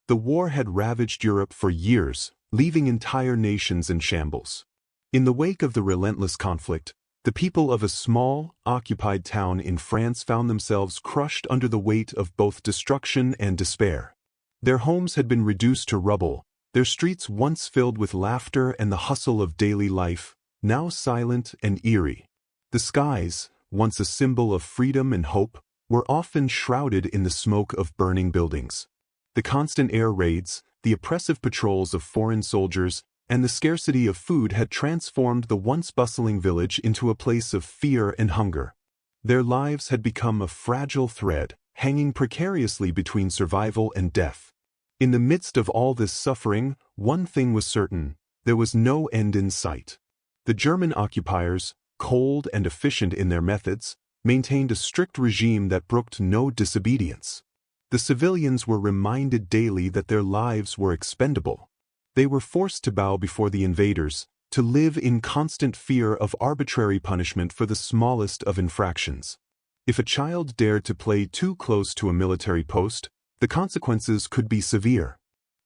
The war had ravaged Europe for years, leaving entire nations in shambles. In the wake of the relentless conflict, the people of a small, occupied town in France found themselves crushed under the weight of both destruction and despair. Their homes had been reduced to rubble, their streets once filled with laughter and the hustle of daily life, now silent and eerie. The skies, once a symbol of freedom and hope, were often shrouded in the smoke of burning buildings. The constant air raids, the oppressive patrols of foreign soldiers, and the scarcity of food had transformed the once bustling village into a place of fear and hunger. Their lives had become a fragile thread, hanging precariously between survival and death. In the midst of all this suffering, one thing was certain: there was no end in sight. The German occupiers, cold and efficient in their methods, maintained a strict regime that brooked no disobedience. The civilians were reminded daily that their lives were expendable. They were forced to bow before the invaders, to live in constant fear of arbitrary punishment for the smallest of infractions. If a child dared to play too close to a military post, the consequences could be severe.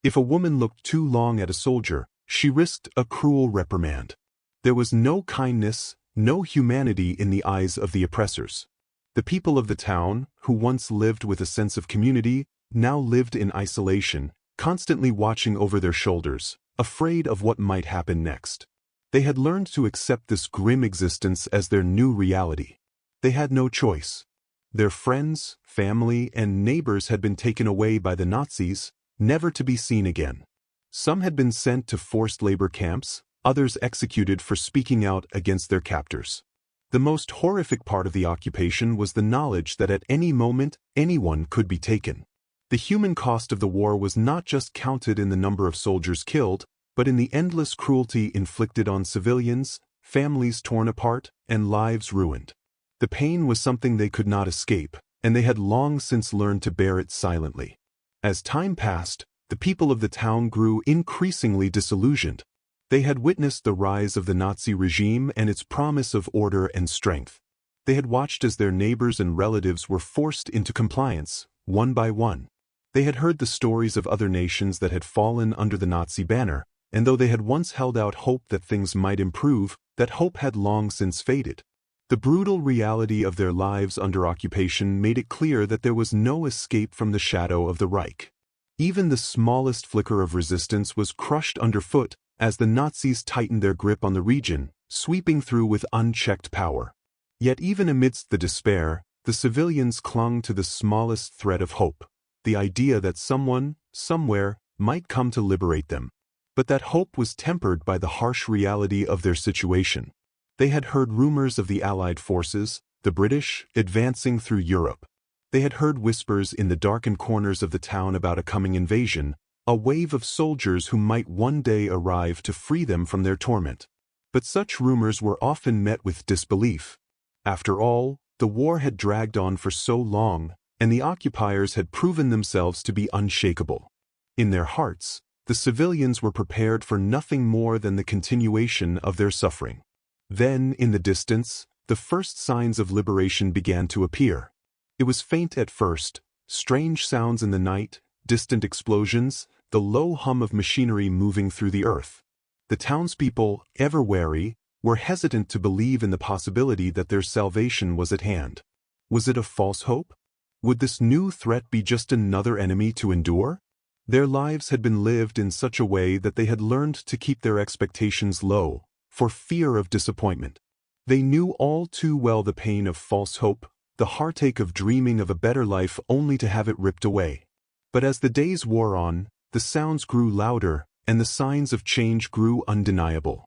If a woman looked too long at a soldier, she risked a cruel reprimand. There was no kindness, no humanity in the eyes of the oppressors. The people of the town, who once lived with a sense of community, now lived in isolation, constantly watching over their shoulders, afraid of what might happen next. They had learned to accept this grim existence as their new reality. They had no choice. Their friends, family, and neighbors had been taken away by the Nazis, never to be seen again. Some had been sent to forced labor camps, others executed for speaking out against their captors. The most horrific part of the occupation was the knowledge that at any moment, anyone could be taken. The human cost of the war was not just counted in the number of soldiers killed, but in the endless cruelty inflicted on civilians, families torn apart, and lives ruined. The pain was something they could not escape, and they had long since learned to bear it silently. As time passed, the people of the town grew increasingly disillusioned. They had witnessed the rise of the Nazi regime and its promise of order and strength. They had watched as their neighbors and relatives were forced into compliance, one by one. They had heard the stories of other nations that had fallen under the Nazi banner, and though they had once held out hope that things might improve, that hope had long since faded. The brutal reality of their lives under occupation made it clear that there was no escape from the shadow of the Reich. Even the smallest flicker of resistance was crushed underfoot as the Nazis tightened their grip on the region, sweeping through with unchecked power. Yet even amidst the despair, the civilians clung to the smallest thread of hope, the idea that someone, somewhere, might come to liberate them. But that hope was tempered by the harsh reality of their situation. They had heard rumors of the Allied forces, the British, advancing through Europe. They had heard whispers in the darkened corners of the town about a coming invasion, a wave of soldiers who might one day arrive to free them from their torment. But such rumors were often met with disbelief. After all, the war had dragged on for so long, and the occupiers had proven themselves to be unshakable. In their hearts, the civilians were prepared for nothing more than the continuation of their suffering. Then, in the distance, the first signs of liberation began to appear. It was faint at first, strange sounds in the night, distant explosions, the low hum of machinery moving through the earth. The townspeople, ever wary, were hesitant to believe in the possibility that their salvation was at hand. Was it a false hope? Would this new threat be just another enemy to endure? Their lives had been lived in such a way that they had learned to keep their expectations low, for fear of disappointment. They knew all too well the pain of false hope, the heartache of dreaming of a better life only to have it ripped away. But as the days wore on, the sounds grew louder, and the signs of change grew undeniable.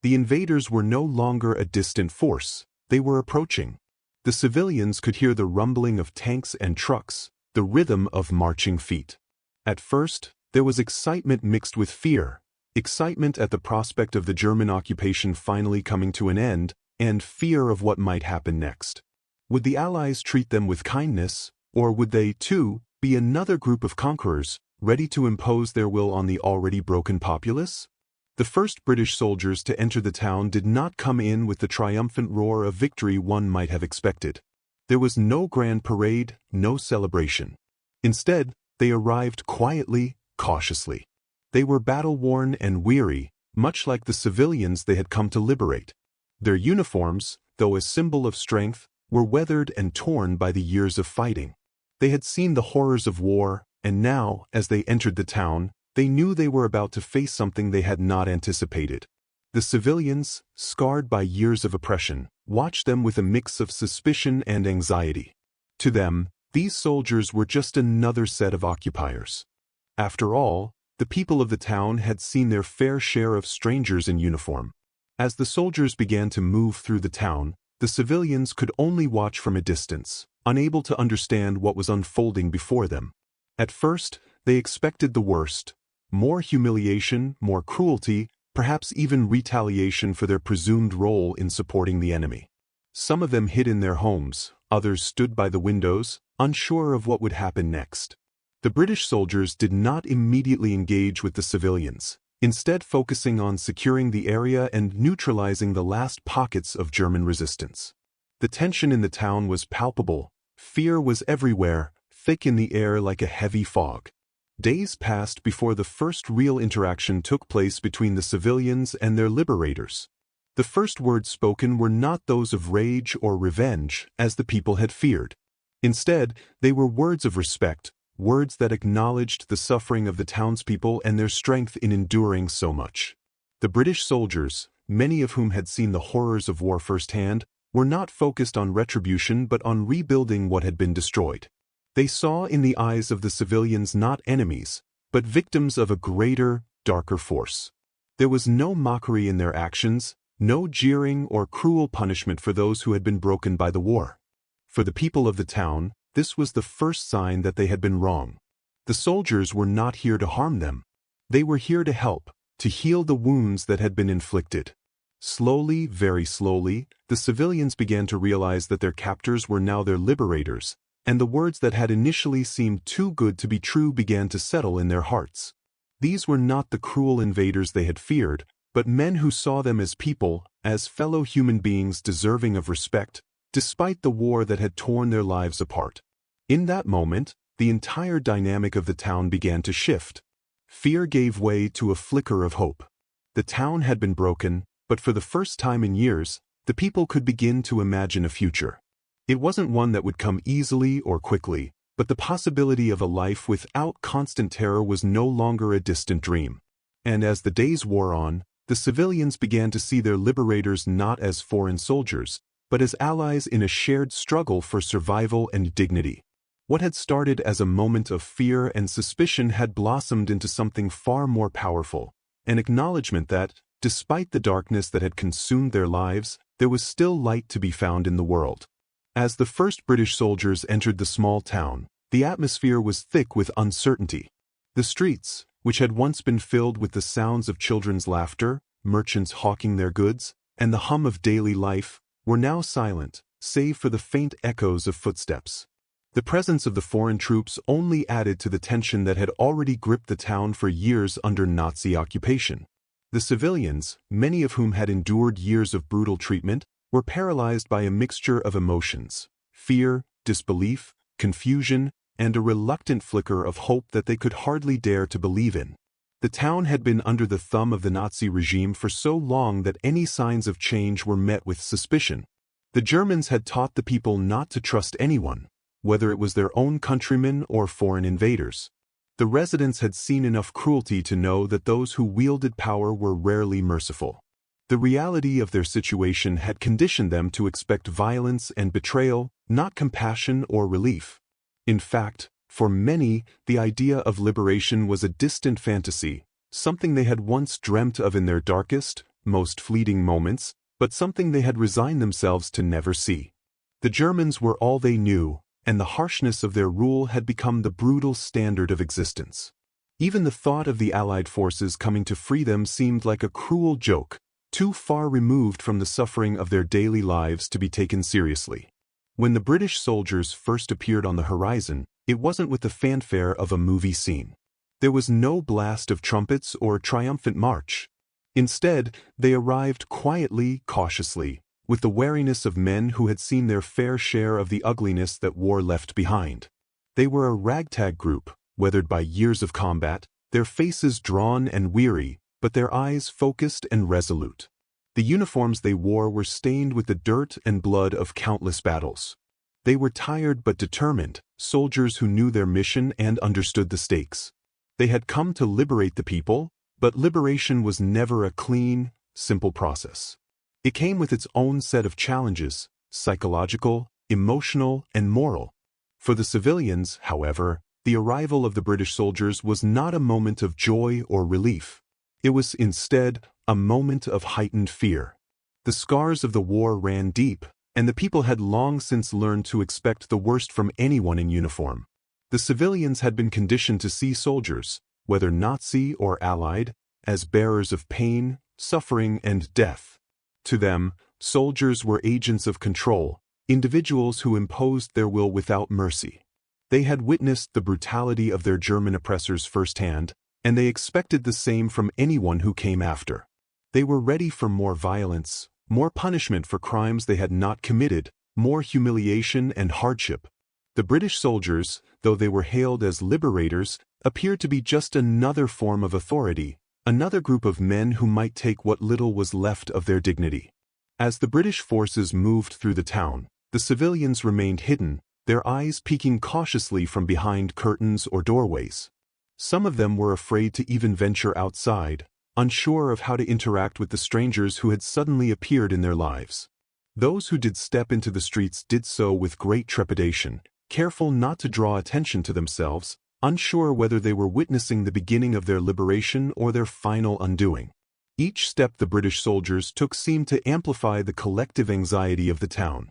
The invaders were no longer a distant force, they were approaching. The civilians could hear the rumbling of tanks and trucks, the rhythm of marching feet. At first, there was excitement mixed with fear, excitement at the prospect of the German occupation finally coming to an end, and fear of what might happen next. Would the Allies treat them with kindness, or would they, too, be another group of conquerors, ready to impose their will on the already broken populace? The first British soldiers to enter the town did not come in with the triumphant roar of victory one might have expected. There was no grand parade, no celebration. Instead, they arrived quietly, cautiously. They were battle-worn and weary, much like the civilians they had come to liberate. Their uniforms, though a symbol of strength, were weathered and torn by the years of fighting. They had seen the horrors of war, and now, as they entered the town, they knew they were about to face something they had not anticipated. The civilians, scarred by years of oppression, watched them with a mix of suspicion and anxiety. To them, these soldiers were just another set of occupiers. After all, the people of the town had seen their fair share of strangers in uniform. As the soldiers began to move through the town, the civilians could only watch from a distance, unable to understand what was unfolding before them. At first, they expected the worst: more humiliation, more cruelty, perhaps even retaliation for their presumed role in supporting the enemy. Some of them hid in their homes, others stood by the windows, unsure of what would happen next. The British soldiers did not immediately engage with the civilians, instead focusing on securing the area and neutralizing the last pockets of German resistance. The tension in the town was palpable. Fear was everywhere, thick in the air like a heavy fog. Days passed before the first real interaction took place between the civilians and their liberators. The first words spoken were not those of rage or revenge, as the people had feared. Instead, they were words of respect, words that acknowledged the suffering of the townspeople and their strength in enduring so much. The British soldiers, many of whom had seen the horrors of war firsthand, were not focused on retribution but on rebuilding what had been destroyed. They saw in the eyes of the civilians not enemies, but victims of a greater, darker force. There was no mockery in their actions, no jeering or cruel punishment for those who had been broken by the war. For the people of the town, this was the first sign that they had been wrong. The soldiers were not here to harm them. They were here to help, to heal the wounds that had been inflicted. Slowly, very slowly, the civilians began to realize that their captors were now their liberators, and the words that had initially seemed too good to be true began to settle in their hearts. These were not the cruel invaders they had feared, but men who saw them as people, as fellow human beings deserving of respect, despite the war that had torn their lives apart. In that moment, the entire dynamic of the town began to shift. Fear gave way to a flicker of hope. The town had been broken, but for the first time in years, the people could begin to imagine a future. It wasn't one that would come easily or quickly, but the possibility of a life without constant terror was no longer a distant dream. And as the days wore on, the civilians began to see their liberators not as foreign soldiers, but as allies in a shared struggle for survival and dignity. What had started as a moment of fear and suspicion had blossomed into something far more powerful, an acknowledgement that, despite the darkness that had consumed their lives, there was still light to be found in the world. As the first British soldiers entered the small town, the atmosphere was thick with uncertainty. The streets, which had once been filled with the sounds of children's laughter, merchants hawking their goods, and the hum of daily life, were now silent, save for the faint echoes of footsteps. The presence of the foreign troops only added to the tension that had already gripped the town for years under Nazi occupation. The civilians, many of whom had endured years of brutal treatment, were paralyzed by a mixture of emotions: fear, disbelief, confusion, and a reluctant flicker of hope that they could hardly dare to believe in. The town had been under the thumb of the Nazi regime for so long that any signs of change were met with suspicion. The Germans had taught the people not to trust anyone, whether it was their own countrymen or foreign invaders. The residents had seen enough cruelty to know that those who wielded power were rarely merciful. The reality of their situation had conditioned them to expect violence and betrayal, not compassion or relief. In fact, for many, the idea of liberation was a distant fantasy, something they had once dreamt of in their darkest, most fleeting moments, but something they had resigned themselves to never see. The Germans were all they knew, and the harshness of their rule had become the brutal standard of existence. Even the thought of the Allied forces coming to free them seemed like a cruel joke, too far removed from the suffering of their daily lives to be taken seriously. When the British soldiers first appeared on the horizon, it wasn't with the fanfare of a movie scene. There was no blast of trumpets or triumphant march. Instead, they arrived quietly, cautiously, with the wariness of men who had seen their fair share of the ugliness that war left behind. They were a ragtag group, weathered by years of combat, their faces drawn and weary, but their eyes focused and resolute. The uniforms they wore were stained with the dirt and blood of countless battles. They were tired but determined, soldiers who knew their mission and understood the stakes. They had come to liberate the people, but liberation was never a clean, simple process. It came with its own set of challenges, psychological, emotional, and moral. For the civilians, however, the arrival of the British soldiers was not a moment of joy or relief. It was instead a moment of heightened fear. The scars of the war ran deep, and the people had long since learned to expect the worst from anyone in uniform. The civilians had been conditioned to see soldiers, whether Nazi or Allied, as bearers of pain, suffering, and death. To them, soldiers were agents of control, individuals who imposed their will without mercy. They had witnessed the brutality of their German oppressors firsthand, and they expected the same from anyone who came after. They were ready for more violence, more punishment for crimes they had not committed, more humiliation and hardship. The British soldiers, though they were hailed as liberators, appeared to be just another form of authority, another group of men who might take what little was left of their dignity. As the British forces moved through the town, the civilians remained hidden, their eyes peeking cautiously from behind curtains or doorways. Some of them were afraid to even venture outside, unsure of how to interact with the strangers who had suddenly appeared in their lives. Those who did step into the streets did so with great trepidation, careful not to draw attention to themselves, unsure whether they were witnessing the beginning of their liberation or their final undoing. Each step the British soldiers took seemed to amplify the collective anxiety of the town.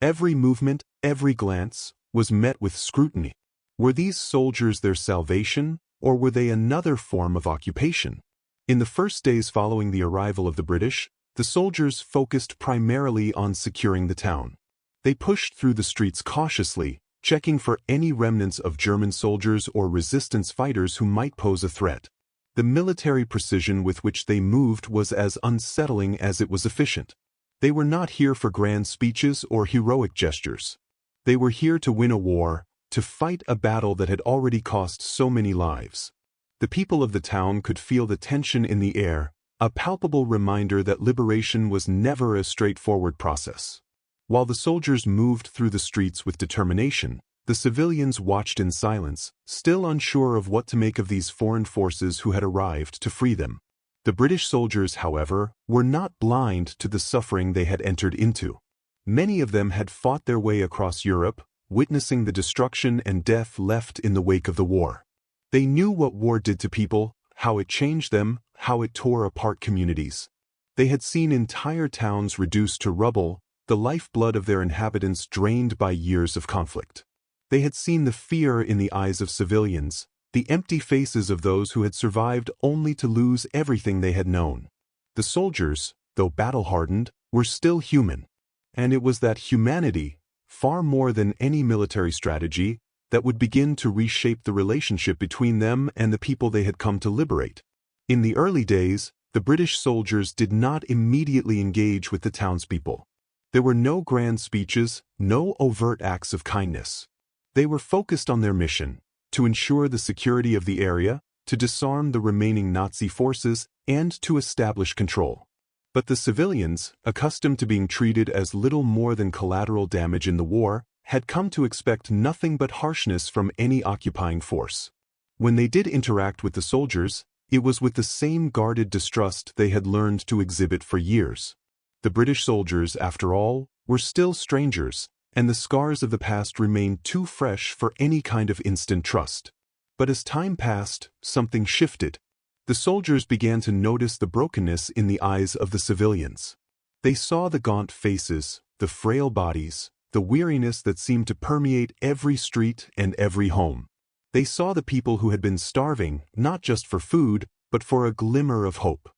Every movement, every glance, was met with scrutiny. Were these soldiers their salvation, or were they another form of occupation? In the first days following the arrival of the British, the soldiers focused primarily on securing the town. They pushed through the streets cautiously, checking for any remnants of German soldiers or resistance fighters who might pose a threat. The military precision with which they moved was as unsettling as it was efficient. They were not here for grand speeches or heroic gestures. They were here to win a war, to fight a battle that had already cost so many lives. The people of the town could feel the tension in the air, a palpable reminder that liberation was never a straightforward process. While the soldiers moved through the streets with determination, the civilians watched in silence, still unsure of what to make of these foreign forces who had arrived to free them. The British soldiers, however, were not blind to the suffering they had entered into. Many of them had fought their way across Europe, witnessing the destruction and death left in the wake of the war. They knew what war did to people, how it changed them, how it tore apart communities. They had seen entire towns reduced to rubble, the lifeblood of their inhabitants drained by years of conflict. They had seen the fear in the eyes of civilians, the empty faces of those who had survived only to lose everything they had known. The soldiers, though battle-hardened, were still human. And it was that humanity, far more than any military strategy, that would begin to reshape the relationship between them and the people they had come to liberate. In the early days, the British soldiers did not immediately engage with the townspeople. There were no grand speeches, no overt acts of kindness. They were focused on their mission, to ensure the security of the area, to disarm the remaining Nazi forces, and to establish control. But the civilians, accustomed to being treated as little more than collateral damage in the war, had come to expect nothing but harshness from any occupying force. When they did interact with the soldiers, it was with the same guarded distrust they had learned to exhibit for years. The British soldiers, after all, were still strangers, and the scars of the past remained too fresh for any kind of instant trust. But as time passed, something shifted. The soldiers began to notice the brokenness in the eyes of the civilians. They saw the gaunt faces, the frail bodies, the weariness that seemed to permeate every street and every home. They saw the people who had been starving, not just for food, but for a glimmer of hope.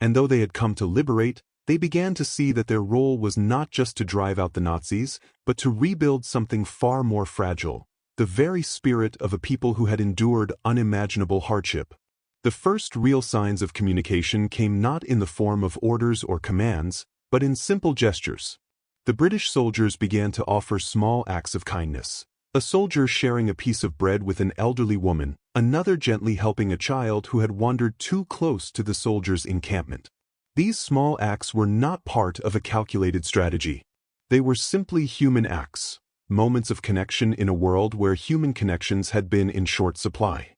And though they had come to liberate, they began to see that their role was not just to drive out the Nazis, but to rebuild something far more fragile, the very spirit of a people who had endured unimaginable hardship. The first real signs of communication came not in the form of orders or commands, but in simple gestures. The British soldiers began to offer small acts of kindness. A soldier sharing a piece of bread with an elderly woman, another gently helping a child who had wandered too close to the soldiers' encampment. These small acts were not part of a calculated strategy. They were simply human acts, moments of connection in a world where human connections had been in short supply.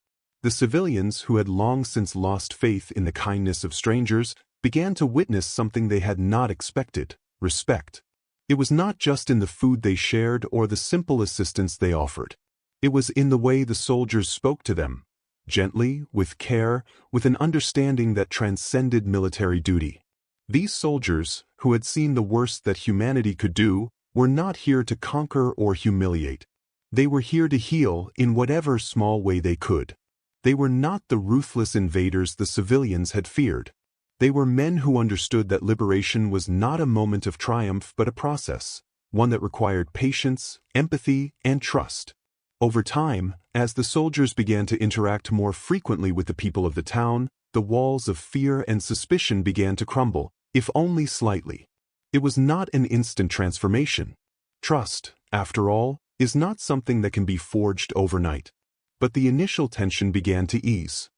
The civilians, who had long since lost faith in the kindness of strangers, began to witness something they had not expected: respect. It was not just in the food they shared or the simple assistance they offered. It was in the way the soldiers spoke to them, gently, with care, with an understanding that transcended military duty. These soldiers, who had seen the worst that humanity could do, were not here to conquer or humiliate. They were here to heal in whatever small way they could. They were not the ruthless invaders the civilians had feared. They were men who understood that liberation was not a moment of triumph but a process, one that required patience, empathy, and trust. Over time, as the soldiers began to interact more frequently with the people of the town, the walls of fear and suspicion began to crumble, if only slightly. It was not an instant transformation. Trust, after all, is not something that can be forged overnight. But the initial tension began to ease.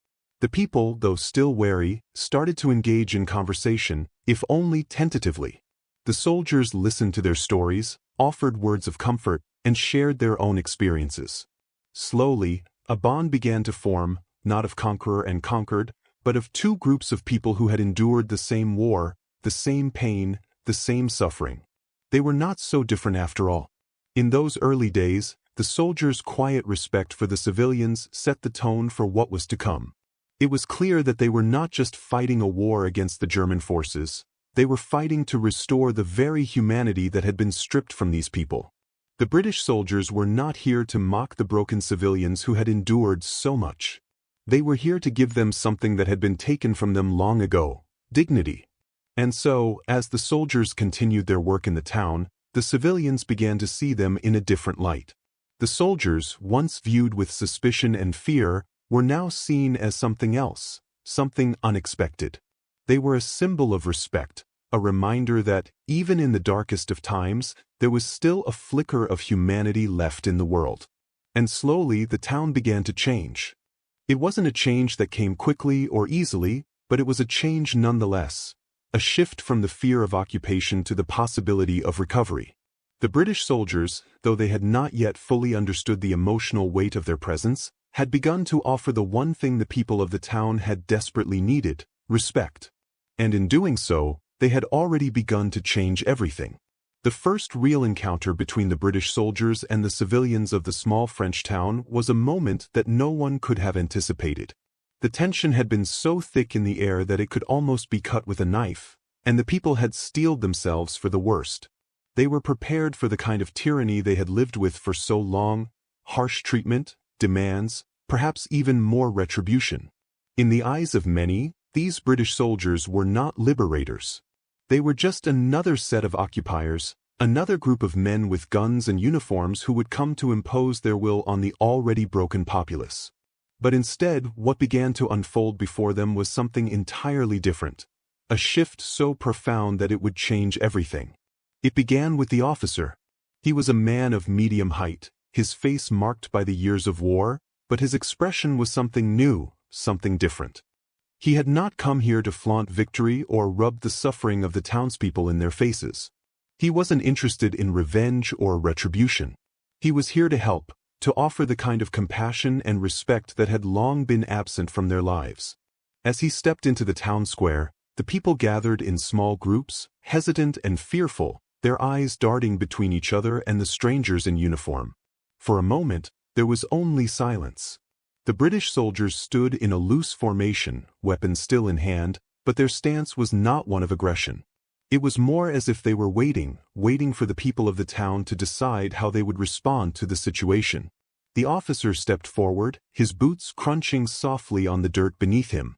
The people, though still wary, started to engage in conversation, if only tentatively. The soldiers listened to their stories, offered words of comfort, and shared their own experiences. Slowly, a bond began to form, not of conqueror and conquered, but of two groups of people who had endured the same war, the same pain, the same suffering. They were not so different after all. In those early days, the soldiers' quiet respect for the civilians set the tone for what was to come. It was clear that they were not just fighting a war against the German forces. They were fighting to restore the very humanity that had been stripped from these people. The British soldiers were not here to mock the broken civilians who had endured so much. They were here to give them something that had been taken from them long ago: dignity. And so, as the soldiers continued their work in the town, the civilians began to see them in a different light. The soldiers, once viewed with suspicion and fear, were now seen as something else, something unexpected. They were a symbol of respect, a reminder that, even in the darkest of times, there was still a flicker of humanity left in the world. And slowly the town began to change. It wasn't a change that came quickly or easily, but it was a change nonetheless, a shift from the fear of occupation to the possibility of recovery. The British soldiers, though they had not yet fully understood the emotional weight of their presence, had begun to offer the one thing the people of the town had desperately needed: respect. And in doing so, they had already begun to change everything. The first real encounter between the British soldiers and the civilians of the small French town was a moment that no one could have anticipated. The tension had been so thick in the air that it could almost be cut with a knife, and the people had steeled themselves for the worst. They were prepared for the kind of tyranny they had lived with for so long: harsh treatment, demands, perhaps even more retribution. In the eyes of many, these British soldiers were not liberators. They were just another set of occupiers, another group of men with guns and uniforms who would come to impose their will on the already broken populace. But instead, what began to unfold before them was something entirely different, a shift so profound that it would change everything. It began with the officer. He was a man of medium height, his face marked by the years of war, but his expression was something new, something different. He had not come here to flaunt victory or rub the suffering of the townspeople in their faces. He wasn't interested in revenge or retribution. He was here to help, to offer the kind of compassion and respect that had long been absent from their lives. As he stepped into the town square, the people gathered in small groups, hesitant and fearful, their eyes darting between each other and the strangers in uniform. For a moment, there was only silence. The British soldiers stood in a loose formation, weapons still in hand, but their stance was not one of aggression. It was more as if they were waiting for the people of the town to decide how they would respond to the situation. The officer stepped forward, his boots crunching softly on the dirt beneath him.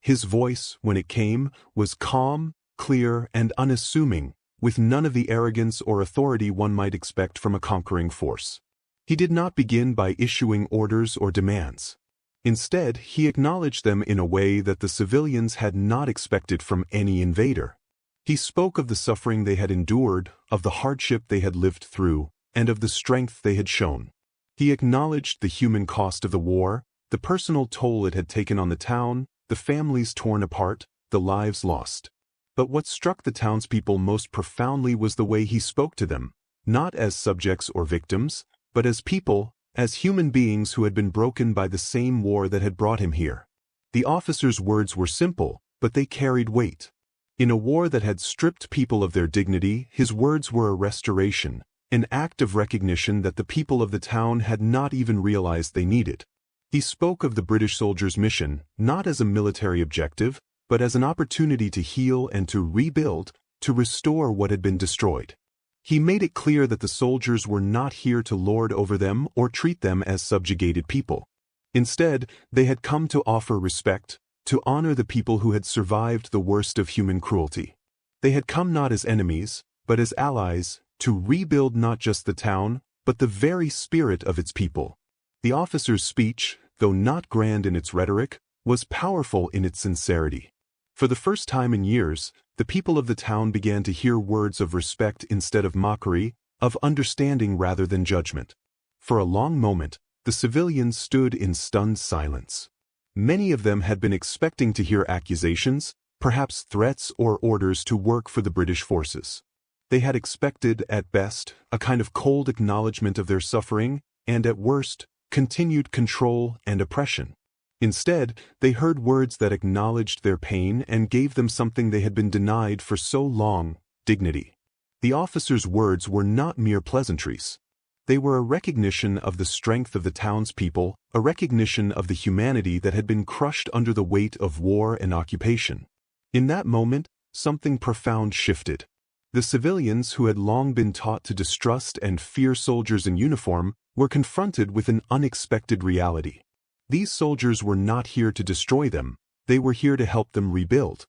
His voice, when it came, was calm, clear, and unassuming, with none of the arrogance or authority one might expect from a conquering force. He did not begin by issuing orders or demands. Instead, he acknowledged them in a way that the civilians had not expected from any invader. He spoke of the suffering they had endured, of the hardship they had lived through, and of the strength they had shown. He acknowledged the human cost of the war, the personal toll it had taken on the town, the families torn apart, the lives lost. But what struck the townspeople most profoundly was the way he spoke to them, not as subjects or victims, but as people, as human beings who had been broken by the same war that had brought him here. The officer's words were simple, but they carried weight. In a war that had stripped people of their dignity, his words were a restoration, an act of recognition that the people of the town had not even realized they needed. He spoke of the British soldiers' mission, not as a military objective, but as an opportunity to heal and to rebuild, to restore what had been destroyed. He made it clear that the soldiers were not here to lord over them or treat them as subjugated people. Instead, they had come to offer respect, to honor the people who had survived the worst of human cruelty. They had come not as enemies, but as allies, to rebuild not just the town, but the very spirit of its people. The officer's speech, though not grand in its rhetoric, was powerful in its sincerity. For the first time in years, the people of the town began to hear words of respect instead of mockery, of understanding rather than judgment. For a long moment, the civilians stood in stunned silence. Many of them had been expecting to hear accusations, perhaps threats or orders to work for the British forces. They had expected, at best, a kind of cold acknowledgement of their suffering, and at worst, continued control and oppression. Instead, they heard words that acknowledged their pain and gave them something they had been denied for so long: dignity. The officer's words were not mere pleasantries. They were a recognition of the strength of the townspeople, a recognition of the humanity that had been crushed under the weight of war and occupation. In that moment, something profound shifted. The civilians who had long been taught to distrust and fear soldiers in uniform were confronted with an unexpected reality. These soldiers were not here to destroy them, they were here to help them rebuild.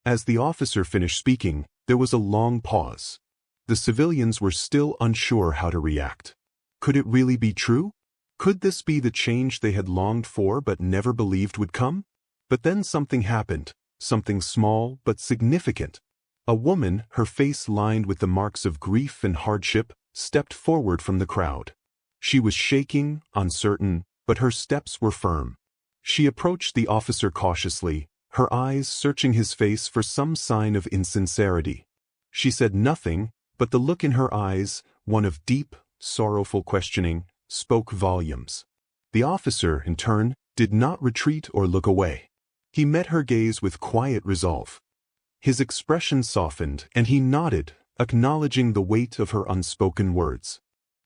As the officer finished speaking, there was a long pause. The civilians were still unsure how to react. Could it really be true? Could this be the change they had longed for but never believed would come? But then something happened, something small but significant. A woman, her face lined with the marks of grief and hardship, stepped forward from the crowd. She was shaking, uncertain, but her steps were firm. She approached the officer cautiously, her eyes searching his face for some sign of insincerity. She said nothing, but the look in her eyes, one of deep, sorrowful questioning, spoke volumes. The officer, in turn, did not retreat or look away. He met her gaze with quiet resolve. His expression softened, and he nodded, acknowledging the weight of her unspoken words.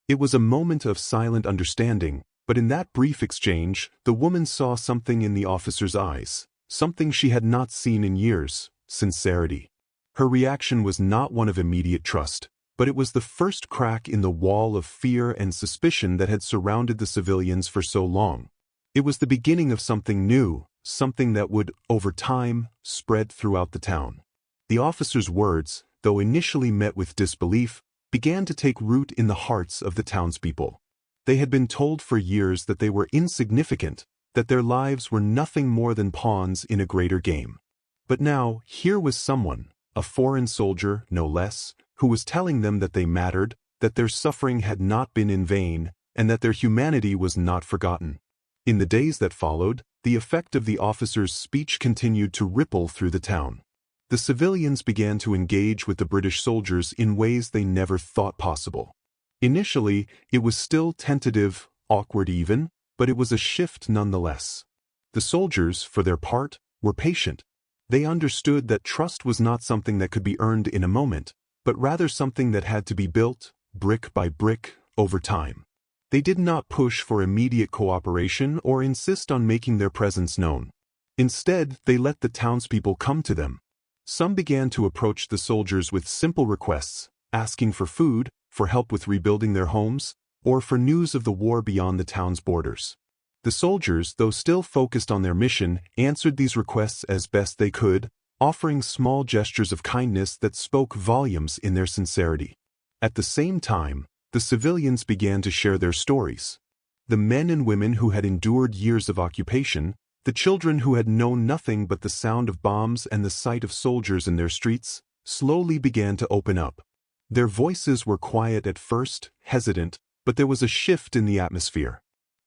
It was a moment of silent understanding, but in that brief exchange, the woman saw something in the officer's eyes, something she had not seen in years: sincerity. Her reaction was not one of immediate trust, but it was the first crack in the wall of fear and suspicion that had surrounded the civilians for so long. It was the beginning of something new, something that would, over time, spread throughout the town. The officer's words, though initially met with disbelief, began to take root in the hearts of the townspeople. They had been told for years that they were insignificant, that their lives were nothing more than pawns in a greater game. But now, here was someone, a foreign soldier, no less, who was telling them that they mattered, that their suffering had not been in vain, and that their humanity was not forgotten. In the days that followed, the effect of the officer's speech continued to ripple through the town. The civilians began to engage with the British soldiers in ways they never thought possible. Initially, it was still tentative, awkward even, but it was a shift nonetheless. The soldiers, for their part, were patient. They understood that trust was not something that could be earned in a moment, but rather something that had to be built, brick by brick, over time. They did not push for immediate cooperation or insist on making their presence known. Instead, they let the townspeople come to them. Some began to approach the soldiers with simple requests, asking for food, for help with rebuilding their homes, or for news of the war beyond the town's borders. The soldiers, though still focused on their mission, answered these requests as best they could, offering small gestures of kindness that spoke volumes in their sincerity. At the same time, the civilians began to share their stories. The men and women who had endured years of occupation, the children who had known nothing but the sound of bombs and the sight of soldiers in their streets, slowly began to open up. Their voices were quiet at first, hesitant, but there was a shift in the atmosphere.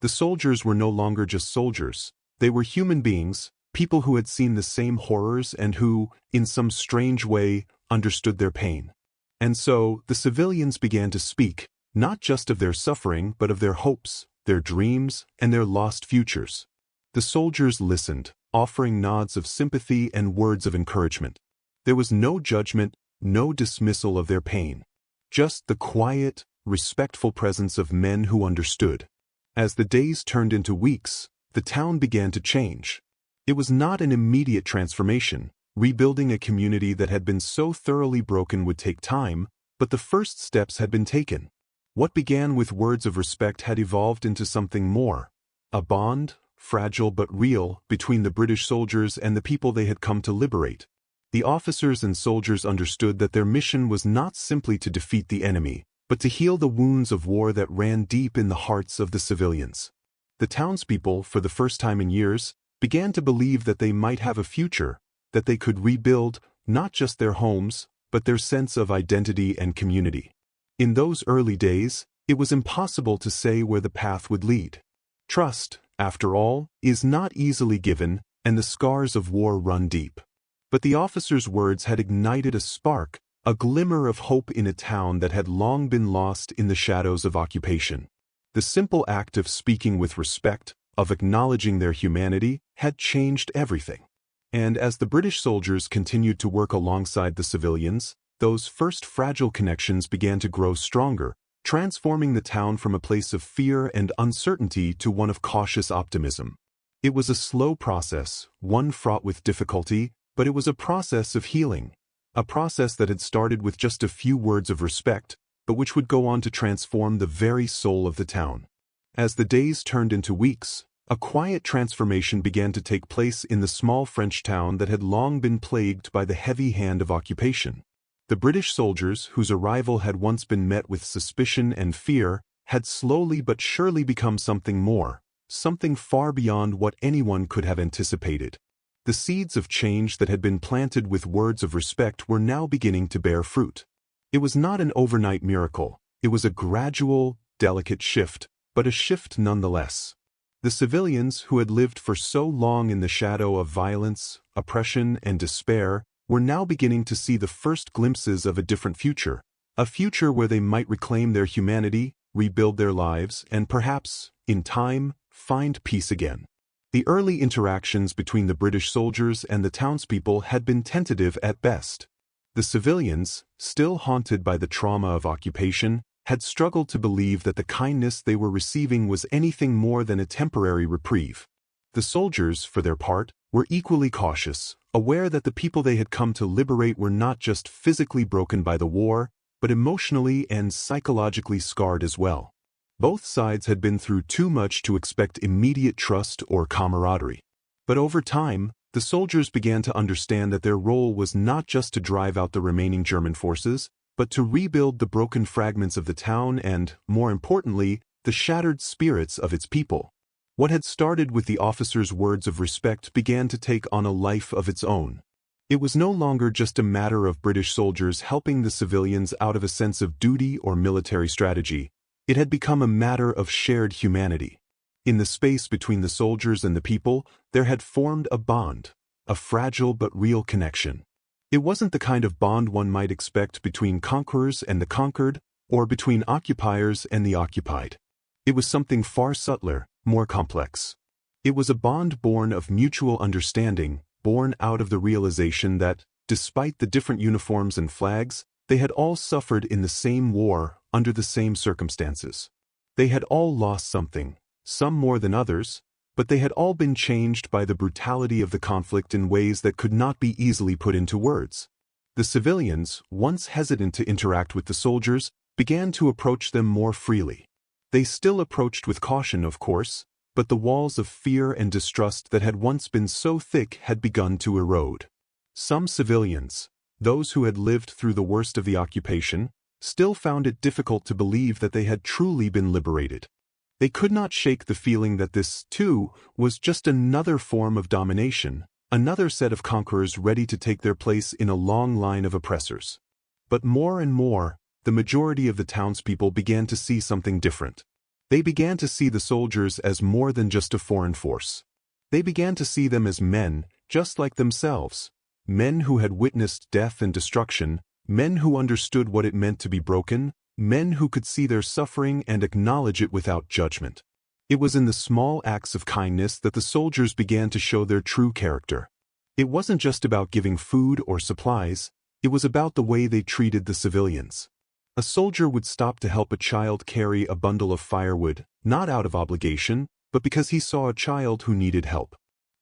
The soldiers were no longer just soldiers. They were human beings, people who had seen the same horrors and who, in some strange way, understood their pain. And so, the civilians began to speak, not just of their suffering but of their hopes, their dreams, and their lost futures. The soldiers listened, offering nods of sympathy and words of encouragement. There was no judgment, no dismissal of their pain. Just the quiet, respectful presence of men who understood. As the days turned into weeks, the town began to change. It was not an immediate transformation. Rebuilding a community that had been so thoroughly broken would take time, but the first steps had been taken. What began with words of respect had evolved into something more. A bond, fragile but real, between the British soldiers and the people they had come to liberate. The officers and soldiers understood that their mission was not simply to defeat the enemy, but to heal the wounds of war that ran deep in the hearts of the civilians. The townspeople, for the first time in years, began to believe that they might have a future, that they could rebuild, not just their homes, but their sense of identity and community. In those early days, it was impossible to say where the path would lead. Trust, after all, is not easily given, and the scars of war run deep. But the officers' words had ignited a spark, a glimmer of hope in a town that had long been lost in the shadows of occupation. The simple act of speaking with respect, of acknowledging their humanity, had changed everything. And as the British soldiers continued to work alongside the civilians, those first fragile connections began to grow stronger, transforming the town from a place of fear and uncertainty to one of cautious optimism. It was a slow process, one fraught with difficulty, but it was a process of healing, a process that had started with just a few words of respect, but which would go on to transform the very soul of the town. As the days turned into weeks, a quiet transformation began to take place in the small French town that had long been plagued by the heavy hand of occupation. The British soldiers, whose arrival had once been met with suspicion and fear, had slowly but surely become something more, something far beyond what anyone could have anticipated. The seeds of change that had been planted with words of respect were now beginning to bear fruit. It was not an overnight miracle. It was a gradual, delicate shift, but a shift nonetheless. The civilians, who had lived for so long in the shadow of violence, oppression, and despair, were now beginning to see the first glimpses of a different future, a future where they might reclaim their humanity, rebuild their lives, and perhaps, in time, find peace again. The early interactions between the British soldiers and the townspeople had been tentative at best. The civilians, still haunted by the trauma of occupation, had struggled to believe that the kindness they were receiving was anything more than a temporary reprieve. The soldiers, for their part, were equally cautious, aware that the people they had come to liberate were not just physically broken by the war, but emotionally and psychologically scarred as well. Both sides had been through too much to expect immediate trust or camaraderie. But over time, the soldiers began to understand that their role was not just to drive out the remaining German forces, but to rebuild the broken fragments of the town and, more importantly, the shattered spirits of its people. What had started with the officers' words of respect began to take on a life of its own. It was no longer just a matter of British soldiers helping the civilians out of a sense of duty or military strategy. It had become a matter of shared humanity. In the space between the soldiers and the people, there had formed a bond, a fragile but real connection. It wasn't the kind of bond one might expect between conquerors and the conquered, or between occupiers and the occupied. It was something far subtler, more complex. It was a bond born of mutual understanding, born out of the realization that, despite the different uniforms and flags, they had all suffered in the same war, under the same circumstances. They had all lost something, some more than others, but they had all been changed by the brutality of the conflict in ways that could not be easily put into words. The civilians, once hesitant to interact with the soldiers, began to approach them more freely. They still approached with caution, of course, but the walls of fear and distrust that had once been so thick had begun to erode. Some civilians, those who had lived through the worst of the occupation, still found it difficult to believe that they had truly been liberated. They could not shake the feeling that this, too, was just another form of domination, another set of conquerors ready to take their place in a long line of oppressors. But more and more, the majority of the townspeople began to see something different. They began to see the soldiers as more than just a foreign force. They began to see them as men, just like themselves. Men who had witnessed death and destruction, men who understood what it meant to be broken, men who could see their suffering and acknowledge it without judgment. It was in the small acts of kindness that the soldiers began to show their true character. It wasn't just about giving food or supplies, it was about the way they treated the civilians. A soldier would stop to help a child carry a bundle of firewood, not out of obligation, but because he saw a child who needed help.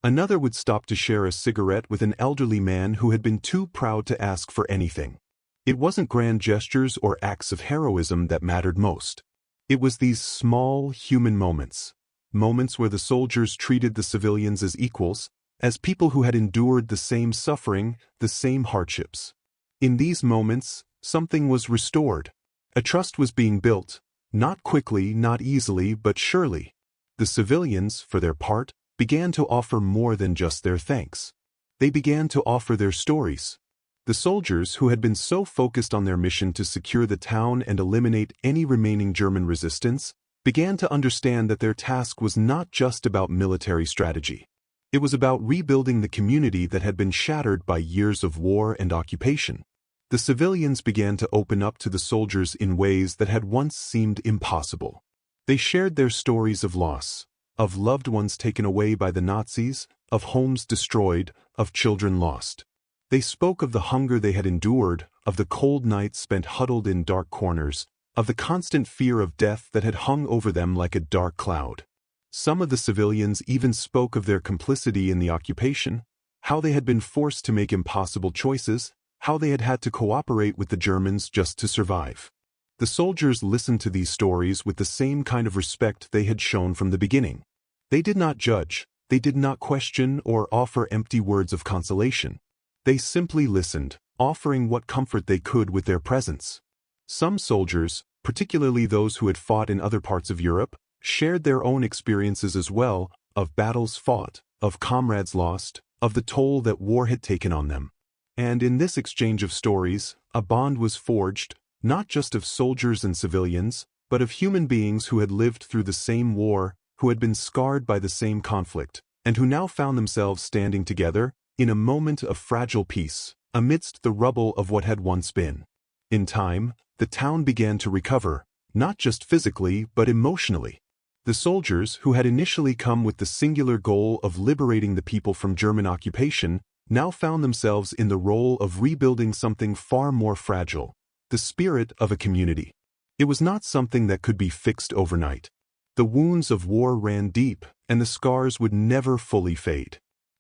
Another would stop to share a cigarette with an elderly man who had been too proud to ask for anything. It wasn't grand gestures or acts of heroism that mattered most. It was these small, human moments. Moments where the soldiers treated the civilians as equals, as people who had endured the same suffering, the same hardships. In these moments, something was restored. A trust was being built, not quickly, not easily, but surely. The civilians, for their part, began to offer more than just their thanks. They began to offer their stories. The soldiers, who had been so focused on their mission to secure the town and eliminate any remaining German resistance, began to understand that their task was not just about military strategy. It was about rebuilding the community that had been shattered by years of war and occupation. The civilians began to open up to the soldiers in ways that had once seemed impossible. They shared their stories of loss, of loved ones taken away by the Nazis, of homes destroyed, of children lost. They spoke of the hunger they had endured, of the cold nights spent huddled in dark corners, of the constant fear of death that had hung over them like a dark cloud. Some of the civilians even spoke of their complicity in the occupation, how they had been forced to make impossible choices, how they had had to cooperate with the Germans just to survive. The soldiers listened to these stories with the same kind of respect they had shown from the beginning. They did not judge, they did not question or offer empty words of consolation. They simply listened, offering what comfort they could with their presence. Some soldiers, particularly those who had fought in other parts of Europe, shared their own experiences as well, of battles fought, of comrades lost, of the toll that war had taken on them. And in this exchange of stories, a bond was forged, not just of soldiers and civilians, but of human beings who had lived through the same war, who had been scarred by the same conflict, and who now found themselves standing together, in a moment of fragile peace, amidst the rubble of what had once been. In time, the town began to recover, not just physically but emotionally. The soldiers, who had initially come with the singular goal of liberating the people from German occupation, now found themselves in the role of rebuilding something far more fragile, the spirit of a community. It was not something that could be fixed overnight. The wounds of war ran deep, and the scars would never fully fade.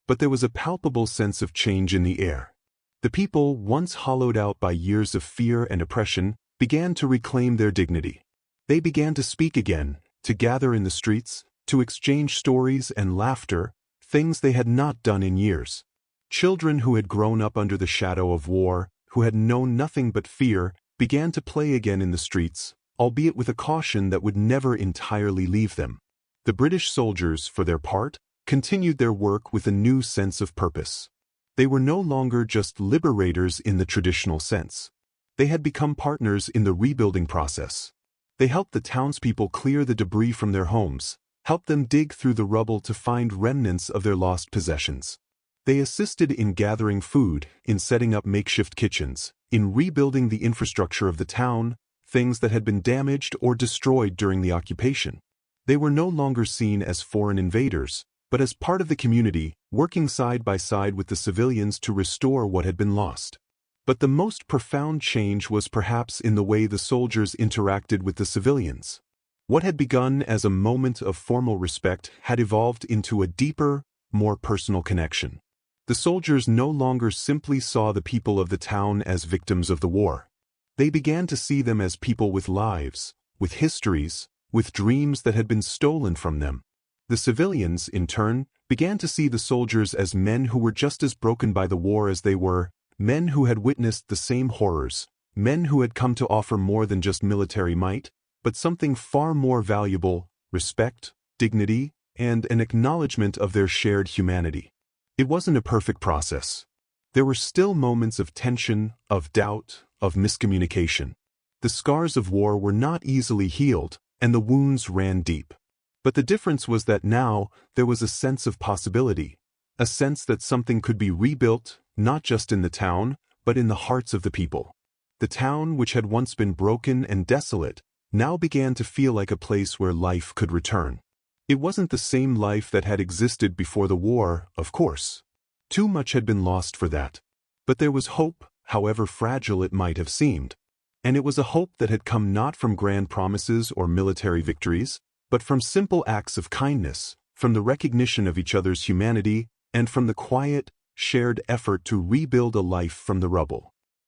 But there was a palpable sense of change in the air. The people, once hollowed out by years of fear and oppression, began to reclaim their dignity. They began to speak again, to gather in the streets, to exchange stories and laughter, things they had not done in years. Children who had grown up under the shadow of war, who had known nothing but fear, began to play again in the streets, albeit with a caution that would never entirely leave them. The British soldiers, for their part, continued their work with a new sense of purpose. They were no longer just liberators in the traditional sense. They had become partners in the rebuilding process. They helped the townspeople clear the debris from their homes, helped them dig through the rubble to find remnants of their lost possessions. They assisted in gathering food, in setting up makeshift kitchens, in rebuilding the infrastructure of the town, things that had been damaged or destroyed during the occupation. They were no longer seen as foreign invaders, but as part of the community, working side by side with the civilians to restore what had been lost. But the most profound change was perhaps in the way the soldiers interacted with the civilians. What had begun as a moment of formal respect had evolved into a deeper, more personal connection. The soldiers no longer simply saw the people of the town as victims of the war. They began to see them as people with lives, with histories, with dreams that had been stolen from them. The civilians, in turn, began to see the soldiers as men who were just as broken by the war as they were, men who had witnessed the same horrors, men who had come to offer more than just military might, but something far more valuable: respect, dignity, and an acknowledgement of their shared humanity. It wasn't a perfect process. There were still moments of tension, of doubt, of miscommunication. The scars of war were not easily healed, and the wounds ran deep. But the difference was that now there was a sense of possibility, a sense that something could be rebuilt, not just in the town, but in the hearts of the people. The town, which had once been broken and desolate, now began to feel like a place where life could return. It wasn't the same life that had existed before the war, of course. Too much had been lost for that. But there was hope, however fragile it might have seemed. And it was a hope that had come not from grand promises or military victories, but from simple acts of kindness, from the recognition of each other's humanity, and from the quiet, shared effort to rebuild a life from the rubble.